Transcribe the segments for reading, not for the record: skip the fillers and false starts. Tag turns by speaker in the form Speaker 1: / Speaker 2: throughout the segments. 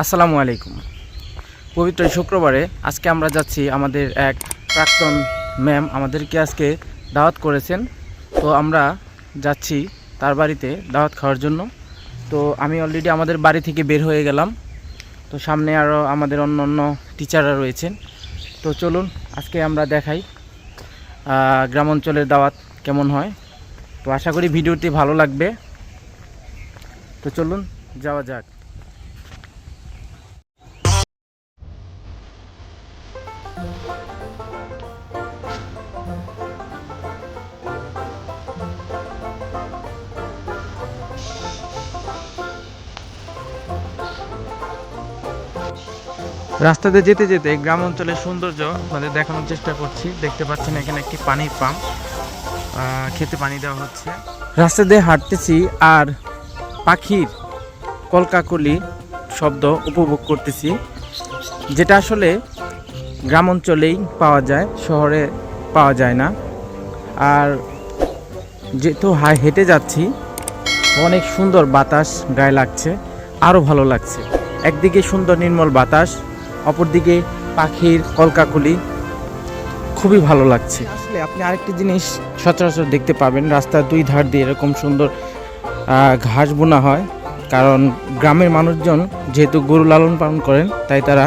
Speaker 1: আসসালামু আলাইকুম। পবিত্র শুক্রবারে আজকে আমরা যাচ্ছি, আমাদের এক প্রাক্তন ম্যাম আমাদেরকে আজকে দাওয়াত করেছেন। তো আমরা যাচ্ছি তার বাড়িতে দাওয়াত খাওয়ার জন্য। তো আমি অলরেডি আমাদের বাড়ি থেকে বের হয়ে গেলাম। তো সামনে আরও আমাদের অন্য অন্য টিচাররা রয়েছেন। তো চলুন আজকে আমরা দেখাই গ্রাম অঞ্চলের দাওয়াত কেমন হয়। তো আশা করি ভিডিওটি ভালো লাগবে। তো চলুন যাওয়া যাক। রাস্তাতে যেতে যেতে গ্রাম অঞ্চলের সৌন্দর্য আমাদের দেখানোর চেষ্টা করছি। দেখতে পাচ্ছেন এখানে একটি পানির পাম্প, খেতে পানি দেওয়া হচ্ছে। রাস্তা দিয়ে হাঁটতেছি আর পাখির কলকাকলি শব্দ উপভোগ করতেছি, যেটা আসলে গ্রাম অঞ্চলেই পাওয়া যায়, শহরে পাওয়া যায় না। আর যেহেতু হেঁটে যাচ্ছি, অনেক সুন্দর বাতাস গায়ে লাগছে, আরও ভালো লাগছে। একদিকে সুন্দর নির্মল বাতাস, অপরদিকে পাখির কলকাকলি, খুবই ভালো লাগছে। আসলে আপনি আরেকটি জিনিস সচরাচর দেখতে পাবেন, রাস্তার দুই ধার দিয়ে এরকম সুন্দর ঘাস বোনা হয়। কারণ গ্রামের মানুষজন যেহেতু গরু লালন পালন করেন, তাই তারা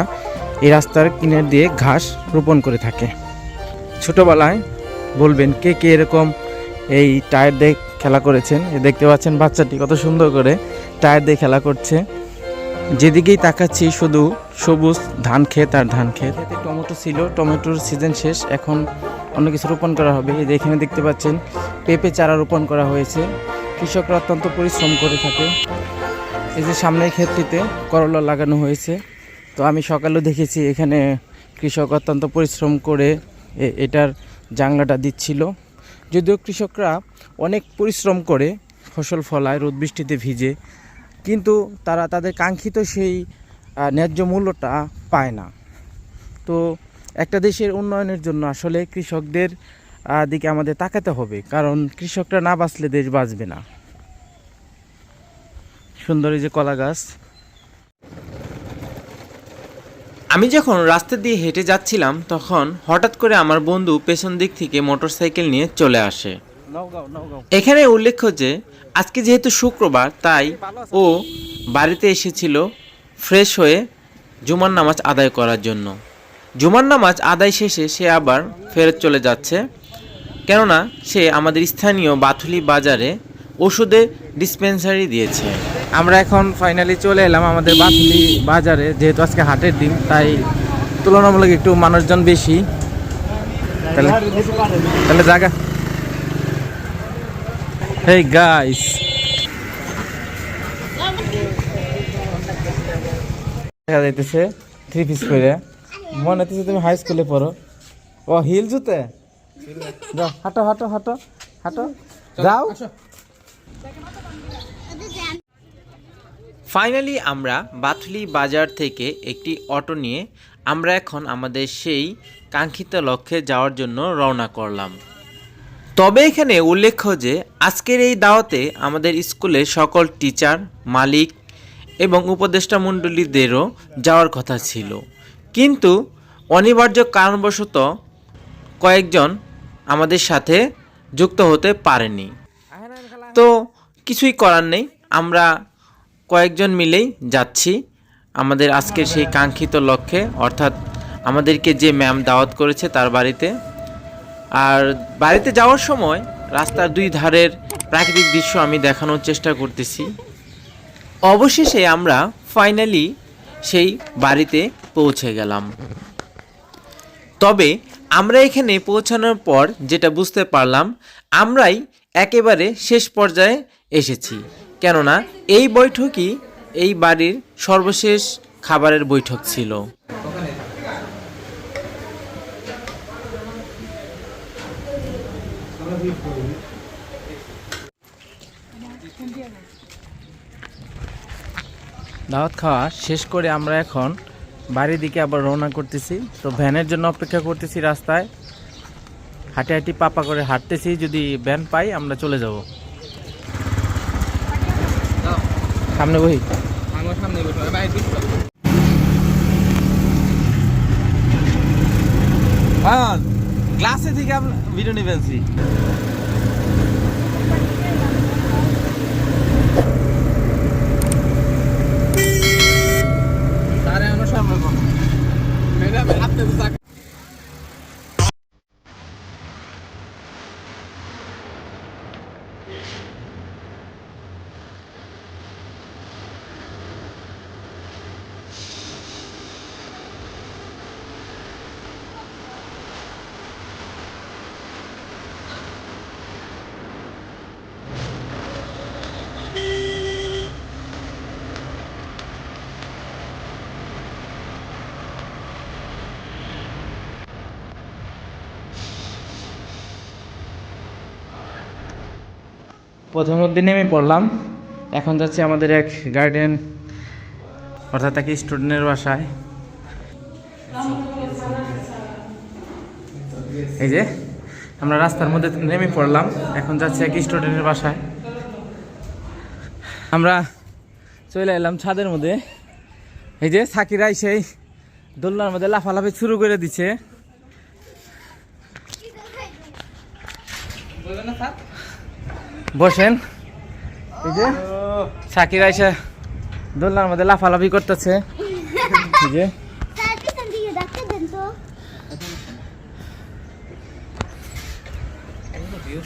Speaker 1: এই রাস্তার কিনার দিয়ে ঘাস রোপণ করে থাকে। ছোটোবেলায় বলবেন কে কে এরকম এই টায়ার দিয়ে খেলা করেছেন। দেখতে পাচ্ছেন বাচ্চাটি কত সুন্দর করে টায়ার দিয়ে খেলা করছে। যেদিকেই তাকাচ্ছি শুধু সবুজ ধান ক্ষেত আর ধান ক্ষেত। টমেটো ছিল, টমেটোর সিজন শেষ, এখন অন্য কিছু রোপণ করা হবে। এখানে দেখতে পাচ্ছেন পেঁপে চারা রোপণ করা হয়েছে। কৃষকরা অত্যন্ত পরিশ্রম করে থাকে। এই যে সামনের ক্ষেতটিতে করলা লাগানো হয়েছে। তো আমি সকালেও দেখেছি এখানে কৃষক অত্যন্ত পরিশ্রম করে এটার জাংলাটা দিচ্ছিল। যদিও কৃষকরা অনেক পরিশ্রম করে ফসল ফলায়, রোদ বৃষ্টিতে ভিজে, কিন্তু তারা তাদের কাঙ্ক্ষিত সেই ন্যায্য মূল্যটা পায় না। তো একটা দেশের উন্নয়নের জন্য আসলে কৃষকদের দিকে আমাদের তাকাতে হবে, কারণ কৃষকরা না বাঁচলে দেশ বাঁচবে না। সুন্দর এই যে কলা গাছ।
Speaker 2: আমি যখন রাস্তা দিয়ে হেঁটে যাচ্ছিলাম, তখন হঠাৎ করে আমার বন্ধু পেছন দিক থেকে মোটরসাইকেল নিয়ে চলে আসে। এখানে উল্লেখ্য যে আজকে যেহেতু শুক্রবার, তাই ও বাড়িতে এসেছিল ফ্রেশ হয়ে জুমার নামাজ আদায় করার জন্য। জুমার নামাজ আদায় শেষে সে আবার ফেরত চলে যাচ্ছে, কেননা সে আমাদের স্থানীয় বাথুলি বাজারে ওষুধের ডিসপেন্সারি দিয়েছে।
Speaker 1: আমরা এখন ফাইনালি চলে এলাম আমাদের বাথুলি বাজারে। যেহেতু আজকে হাটের দিন, তাই তুলনামূলক একটু মানুষজন বেশি। তাহলে জায়গা হেই গাইস, দেখা যাইতেছে 3 পিস করে। মনে হচ্ছে তুমি হাই স্কুলে পড়ো। ও হিল জুতে, যাও হাঁটো হাঁটো হাঁটো হাঁটো, যাও।
Speaker 2: ফাইনালি আমরা বাথুলি বাজার থেকে একটি অটো নিয়ে আমরা এখন আমাদের সেই কাঙ্ক্ষিত লক্ষ্যে যাওয়ার জন্য রওনা করলাম। তবে এখানে উল্লেখ্য যে আজকের এই দাওয়াতে আমাদের স্কুলের সকল টিচার, মালিক এবং উপদেষ্টা মণ্ডলীদেরও যাওয়ার কথা ছিল, কিন্তু অনিবার্য কারণবশত কয়েকজন আমাদের সাথে যুক্ত হতে পারেনি। তো কিছুই করার নেই, আমরা কয়েকজন মিলেই যাচ্ছি আমাদের আজকের সেই কাঙ্ক্ষিত লক্ষ্যে, অর্থাৎ আমাদেরকে যে ম্যাম দাওয়াত করেছে তার বাড়িতে। আর বাড়িতে যাওয়ার সময় রাস্তার দুই ধারের প্রাকৃতিক দৃশ্য আমি দেখানোর চেষ্টা করতেছি। অবশেষে আমরা ফাইনালি সেই বাড়িতে পৌঁছে গেলাম। তবে আমরা এখানে পৌঁছানোর পর যেটা বুঝতে পারলাম, আমরাই একেবারে শেষ পর্যায়ে এসেছি, কেননা এই বৈঠকই এই বাড়ির সর্বশেষ খাবারের বৈঠক ছিল।
Speaker 1: দাওয়াত খাওয়া শেষ করে আমরা এখন বাড়ির দিকে আবার রওনা করতেছি। তো ভ্যানের জন্য অপেক্ষা করতেছি রাস্তায়, হাঁটি হাঁটি পাপা করে হাঁটতেছি। যদি ভ্যান পাই আমরা চলে যাব। সামনে বহি, সামনে গ্লাসে থেকে ভিডিও নিবেনছি প্রথম দিন নেমে পড়লাম, এখন যাচ্ছি আমাদের এক গার্ডেন অর্থাৎ এক স্টুডেন্টের বাসায়। এই যে আমরা রাস্তার মধ্যে নেমে পড়লাম, এখন যাচ্ছি এক স্টুডেন্টের বাসায়। আমরা চলে এলাম ছাদের মধ্যে। এই যে সাকিরাই সেই দোলনার মধ্যে লাফালাফি শুরু করে দিচ্ছে। বসেন। এই যে সাকির আইসা দোলনার মধ্যে লাফালাফি করতেছে। এই যে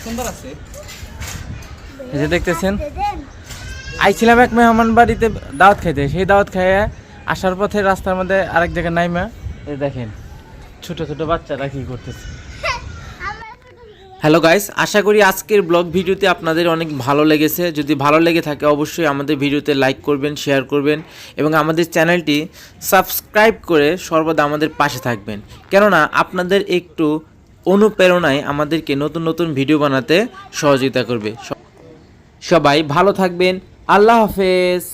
Speaker 1: সুন্দর আছে, এই যে দেখতেছেন। আইছিলাম এক মেহমান বাড়িতে দাওয়াত খাইতে, সেই দাওয়াত খাইয়ে আসার পথে রাস্তার মধ্যে আরেক জায়গায় নাইমা এই দেখেন ছোট ছোট বাচ্চারা কি করতেছে।
Speaker 2: হ্যালো গাইস, আশা করি আজকের ব্লগ ভিডিওতে আপনাদের অনেক ভালো লেগেছে। যদি ভালো লেগে থাকে অবশ্যই আমাদের ভিডিওতে লাইক করবেন, শেয়ার করবেন এবং আমাদের চ্যানেলটি সাবস্ক্রাইব করে সর্বদা আমাদের পাশে থাকবেন, কেননা আপনাদের একটু অনুপ্রেরণায় আমাদেরকে নতুন নতুন ভিডিও বানাতে সহযোগিতা করবে। সবাই ভালো থাকবেন, আল্লাহ হাফেজ।